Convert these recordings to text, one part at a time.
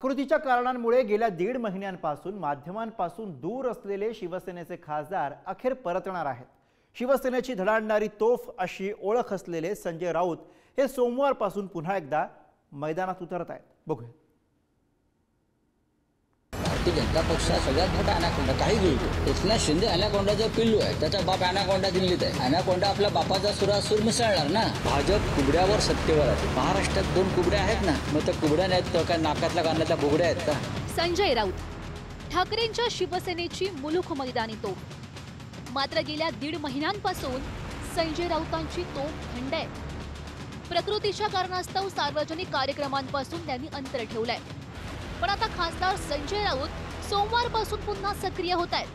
कृतीच्या कारणांमुळे गेल्या 1.5 महिन्यांपासून माध्यमांपासून दूर असलेले शिवसेनेचे खासदार अखेर परतणार आहेत। शिवसेनेची धडाडणारी तोफ अशी ओळख असलेले संजय राऊत हे सोमवारपासून पुन्हा एकदा मैदानात उतरत आहेत। बघूया। भारतीय जनता पक्ष सगळ्यात मोठा अनाकोंडा काही घेऊ। एकनाथ शिंदे अनाकोंडाचा पिल्लू आहे, त्याचा बाप अनाकोंडा दिल्लीत आहे। अनाकोंडा आपल्या बापाचा सुरासूर मिसळणार ना। भाजप कुबड्यावर सत्तेवर आहे। महाराष्ट्रात 2 कुबड्या आहेत ना, मग त्या कुबड्या नाहीत तर काय नाकातल्या कानातल्या बुगड्या आहेत का? संजय राऊत ठाकरेंच्या शिवसेनेची मुलूख मैदानी तोफ। मात्र गेल्या 1.5 महिन्यांपासून संजय राऊतांची तोफ थंड आहे। प्रकृतीच्या कारणास्तव सार्वजनिक कार्यक्रमांपासून त्यांनी अंतर ठेवलंय। पण आता खासदार संजय राऊत सोमवारपासून पुन्हा सक्रिय होत आहेत,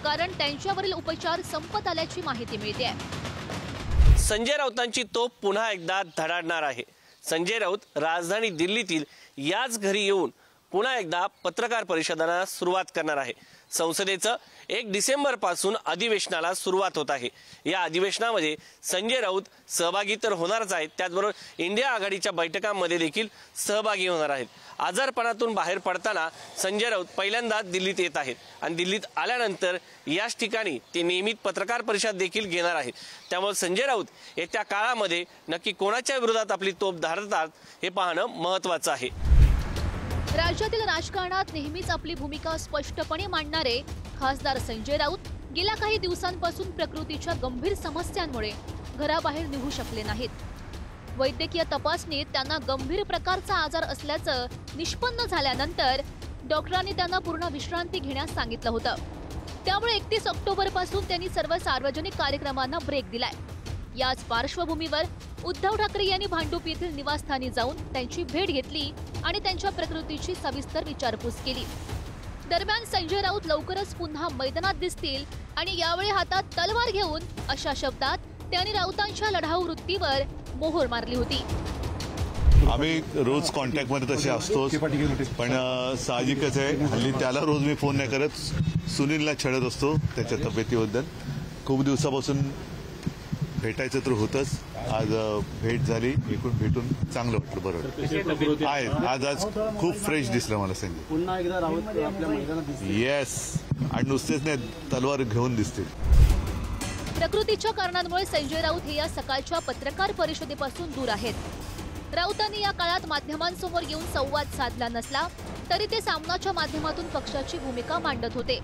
कारण त्यांच्यावरील उपचार संपत आल्याची माहिती मिळते। संजय राऊतांची तोफ पुन्हा एकदा धडाडणार आहे। संजय राऊत राजधानी दिल्लीतील याच घरी येऊन पुन्हा एकदा पत्रकार परिषदांना सुरुवात करणार आहे। संसदेचं 1 डिसेंबर पासून अधिवेशनाला सुरुवात होत आहे। या अधिवेशनामध्ये संजय राऊत सहभागी तर होणारच आहेत, त्याचबरोबर इंडिया आघाडीच्या बैठकांमध्ये देखील सहभागी होणार आहेत। आजारपणातून बाहेर पडताना संजय राऊत पहिल्यांदा दिल्लीत येत आहेत आणि दिल्लीत आल्यानंतर याच ठिकाणी ते नियमित पत्रकार परिषद देखील घेणार आहेत। त्यामुळे संजय राऊत येत्या काळामध्ये नक्की कोणाच्या विरोधात आपली तोफ धारतात हे पाहणं महत्त्वाचं आहे। राज्यातील राजकारणात नेहमीच आपली भूमिका स्पष्टपणे मांडणारे खासदार संजय राऊत गेल्या काही दिवसांपासून प्रकृतीच्या गंभीर समस्यांमुळे घराबाहेर निघू शकले नाहीत। वैद्यकीय तपासणीत त्यांना गंभीर प्रकारचा आजार असल्याचं निष्पन्न झाल्यानंतर डॉक्टरांनी त्यांना पूर्ण विश्रांती घेण्यास सांगितलं होतं। त्यामुळे 31 ऑक्टोबर पासून त्यांनी सर्व सार्वजनिक कार्यक्रमांना ब्रेक दिलाय। याच पार्श्वभूमीवर उद्धव ठाकरे यांनी भांडूप येथील निवासस्थानी जाऊन त्यांची भेट घेतली आणि त्यांच्या प्रकृतीची सविस्तर विचारपूस केली। दरम्यान संजय राऊत लवकरच पुन्हा मैदानात दिसतील आणि यावेळी हातात तलवार घेऊन अशा शब्दात त्यांनी राऊतांच्या लढाऊ वृत्तीवर मोहर मारली होती। आम्ही रोज कॉन्टॅक्ट मध्ये तसे असतो, पण साहजिकच आहे हल्ली त्याला रोज मी फोन नाही करत, सुनीलला छळत असतो त्याच्या तब्येतीबद्दल। खूप दिवसापासून भेटायचं तर होतच, आज भेट झाली, एकूण भेटून चांगलं वाटलं, बरोबर आहे। आज खूप फ्रेश दिसलं मला संजय। पुन्हा एकदा राऊत आपल्या मैदानात येस, आणि नुसतेच नाही तलवार घेऊन दिसतील। प्रकृतीच्या कारणांमुळे संजय राऊत हे या सकाळच्या पत्रकार परिषदेपासून दूर आहेत। राऊतांनी या काळात माध्यमांसमोर येऊन संवाद साधला नसला तरी ते सामनाच्या माध्यमातून पक्षाची भूमिका मांडत होते।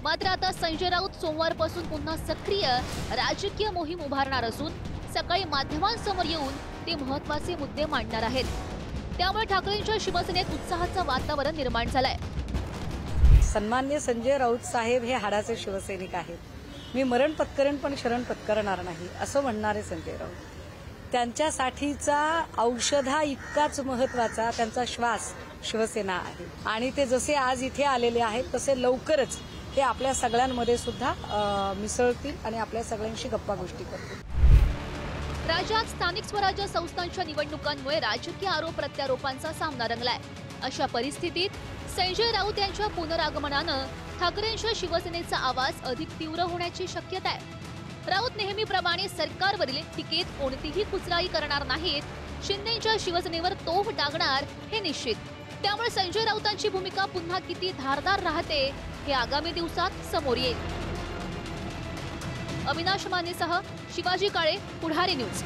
मात्र आता संजय राऊत सोमवारपासून पुन्हा सक्रिय राजकीय मोहीम उभारणार असून सकाळी माध्यमांसमोर येऊन ते महत्त्वाचे मुद्दे मांडणार आहेत। त्यामुळे ठाकरेंच्या शिवसेनेत उत्साहाचं वातावरण निर्माण झालंय। सन्माननीय संजय राऊत साहेब हे हाडाचे शिवसैनिक आहेत। मी मरण पत्करेन पण शरण पत्करणार नाही असं म्हणणारे संजय राऊत। त्यांच्यासाठीचा औषधा इतकाच महत्त्वाचा त्यांचा श्वास शिवसेना आहे आणि ते जसे आज इथे आलेले आहेत तसे लवकरच ते आपल्या सगळ्यांमध्ये सुद्धा मिसळतील आणि आपल्या सगळ्यांशी गप्पा गोष्टी करतील। राज्यात स्थानिक स्वराज्य संस्थांच्या निवडणुकांमुळे राजकीय आरोप प्रत्यारोपांचा सामना रंगलाय। अशा परिस्थितीत संजय राऊत यांच्या पुनरागमनानं ठाकरेंच्या शिवसेनेचा आवाज अधिक तीव्र होण्याची शक्यता आहे। राऊत नेहमीप्रमाणे सरकारवरील टीकेत कोणतीही कुचराई करणार नाहीत, शिंदेच्या शिवसेनेवर तोफ डागणार हे निश्चित। त्यामुळे संजय राऊतांची भूमिका पुन्हा किती धारदार राहते हे आगामी दिवसात समोर येईल। अविनाश मानेसह शिवाजी काळे, पुढारी न्यूज।